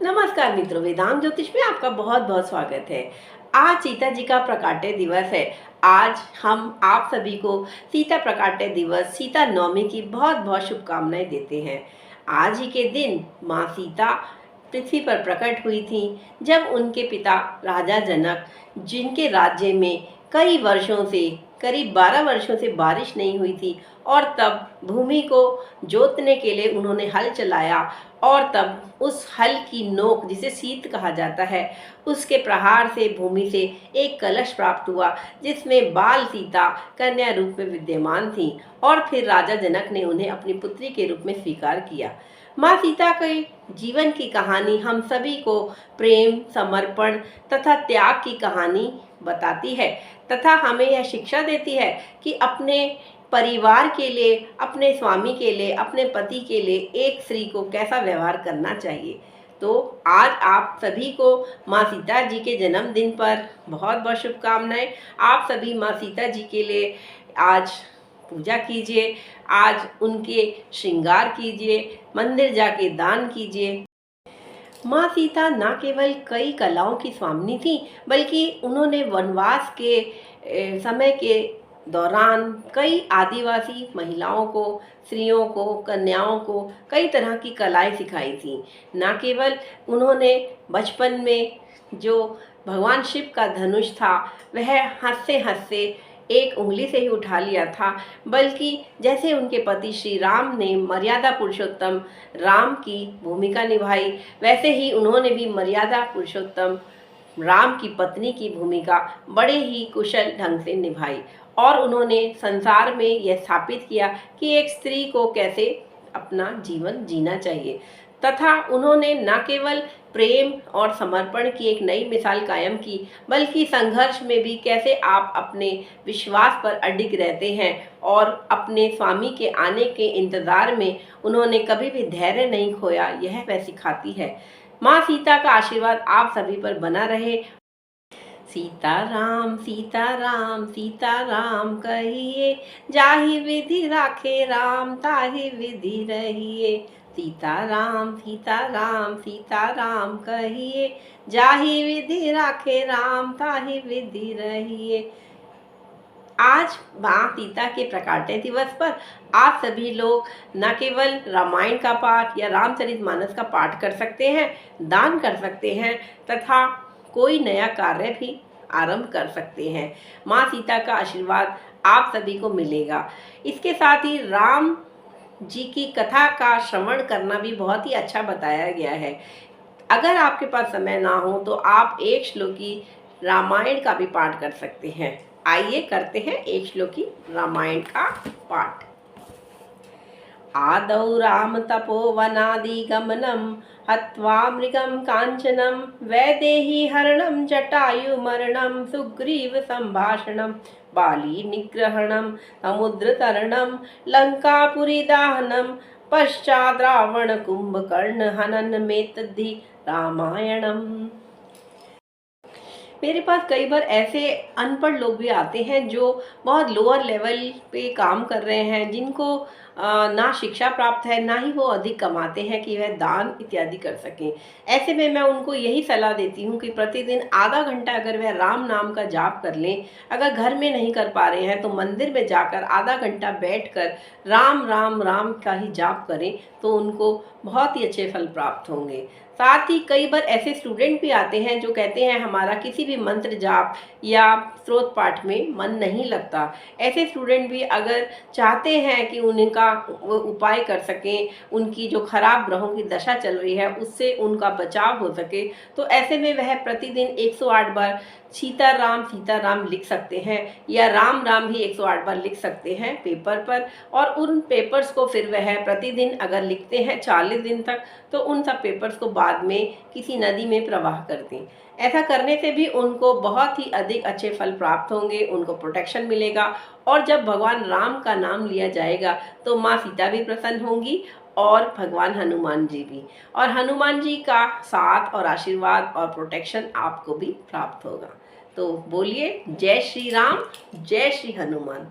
नमस्कार मित्रों, वेदांत ज्योतिष में आपका बहुत बहुत स्वागत है। आज सीता जी का प्रकाट्य दिवस है। आज हम आप सभी को सीता प्रकाट्य दिवस, सीता नवमी की बहुत बहुत शुभकामनाएं देते हैं। आज ही के दिन माँ सीता पृथ्वी पर प्रकट हुई थी, जब उनके पिता राजा जनक, जिनके राज्य में कई वर्षों से, करीब 12 वर्षों से बारिश नहीं हुई थी, और तब भूमि को जोतने के लिए उन्होंने हल चलाया, और तब उस हल की नोक, जिसे शीत कहा जाता है, उसके प्रहार से भूमि से एक कलश प्राप्त हुआ, जिसमें बाल सीता कन्या रूप में विद्यमान थी, और फिर राजा जनक ने उन्हें अपनी पुत्री के रूप में स्वीकार किया। माँ सीता के जीवन की कहानी हम सभी को प्रेम, समर्पण तथा त्याग की कहानी बताती है, तथा हमें यह शिक्षा देती है कि अपने परिवार के लिए, अपने स्वामी के लिए, अपने पति के लिए एक स्त्री को कैसा व्यवहार करना चाहिए। तो आज आप सभी को माँ सीता जी के जन्मदिन पर बहुत बहुत शुभकामनाएं। आप सभी माँ सीता जी के लिए आज पूजा कीजिए, आज उनके श्रृंगार कीजिए, मंदिर जाके दान कीजिए। माँ सीता न केवल कई कलाओं की स्वामिनी थी, बल्कि उन्होंने वनवास के समय के दौरान कई आदिवासी महिलाओं को, स्त्रियों को, कन्याओं को कई तरह की कलाएं सिखाई थी। न केवल उन्होंने बचपन में जो भगवान शिव का धनुष था, वह हंसते हंसते एक उंगली से ही उठा लिया था, बल्कि जैसे उनके पति श्री राम ने मर्यादा पुरुषोत्तम राम की भूमिका निभाई, वैसे ही उन्होंने भी मर्यादा पुरुषोत्तम राम की पत्नी की भूमिका बड़े ही कुशल ढंग से निभाई, और उन्होंने संसार में यह स्थापित किया कि एक स्त्री को कैसे अपना जीवन जीना चाहिए, तथा उन्होंने न केवल प्रेम और समर्पण की एक नई मिसाल कायम की, बल्कि संघर्ष में भी कैसे आप अपने विश्वास पर अडिग रहते हैं, और अपने स्वामी के आने के इंतज़ार में उन्होंने कभी भी धैर्य नहीं खोया, यह वह सिखाती है। माँ सीता का आशीर्वाद आप सभी पर बना रहे। सीताराम सीताराम सीताराम कहिए, जाहि विधि राखे राम ताहि विधि रहिए। सीताराम सीताराम सीताराम कहिए, जाहि विधि राखे राम ताहि विधि रहिए। आज माँ सीता के प्रकाट्य दिवस पर आप सभी लोग न केवल रामायण का पाठ या रामचरितमानस का पाठ कर सकते हैं, दान कर सकते हैं, तथा कोई नया कार्य भी आरंभ कर सकते हैं। माँ सीता का आशीर्वाद आप सभी को मिलेगा। इसके साथ ही राम जी की कथा का श्रवण करना भी बहुत ही अच्छा बताया गया है। अगर आपके पास समय ना हो तो आप एक श्लोकी रामायण का भी पाठ कर सकते हैं। आइए करते हैं एक श्लोकी रामायण का पाठ। आदौ राम तपोवनादिगमनं हत्वा मृगं काञ्चनं वैदेही हरणं जटायुमरणं सुग्रीव सम्भाषणं बाली निग्रहणं समुद्रतरणं लङ्कापुरीदाहनं पश्चाद् रावण कुंभकर्ण हननमेतद्धि रामायणम्। मेरे पास कई बार ऐसे अनपढ़ लोग भी आते हैं जो बहुत लोअर लेवल पे काम कर रहे हैं, जिनको ना शिक्षा प्राप्त है, ना ही वो अधिक कमाते हैं कि वह दान इत्यादि कर सकें। ऐसे में मैं उनको यही सलाह देती हूँ कि प्रतिदिन आधा घंटा अगर वह राम नाम का जाप कर लें, अगर घर में नहीं कर पा रहे हैं तो मंदिर में जाकर आधा घंटा बैठकर राम राम राम का ही जाप करें, तो उनको बहुत ही अच्छे फल प्राप्त होंगे। साथ ही कई बार ऐसे स्टूडेंट भी आते हैं जो कहते हैं हमारा किसी भी मंत्र जाप या स्त्रोत पाठ में मन नहीं लगता। ऐसे स्टूडेंट भी अगर चाहते हैं कि उनका वो उपाय कर सकें, उनकी जो खराब ग्रहों की दशा चल रही है उससे उनका बचाव हो सके, तो ऐसे में वह प्रतिदिन 108 बार सीताराम लिख सकते हैं, या राम राम भी 108 बार लिख सकते हैं पेपर पर, और उन पेपर्स को फिर वह प्रतिदिन अगर लिखते हैं 40 दिन तक, तो उन सब पेपर्स को बाद में किसी नदी में प्रवाह कर दें। ऐसा करने से भी उनको बहुत ही अधिक अच्छे फल प्राप्त होंगे, उनको प्रोटेक्शन मिलेगा, और जब भगवान राम का नाम लिया जाएगा तो माँ सीता भी प्रसन्न होंगी, और भगवान हनुमान जी भी, और हनुमान जी का साथ और आशीर्वाद और प्रोटेक्शन आपको भी प्राप्त होगा। तो बोलिए जय श्री राम, जय श्री हनुमान।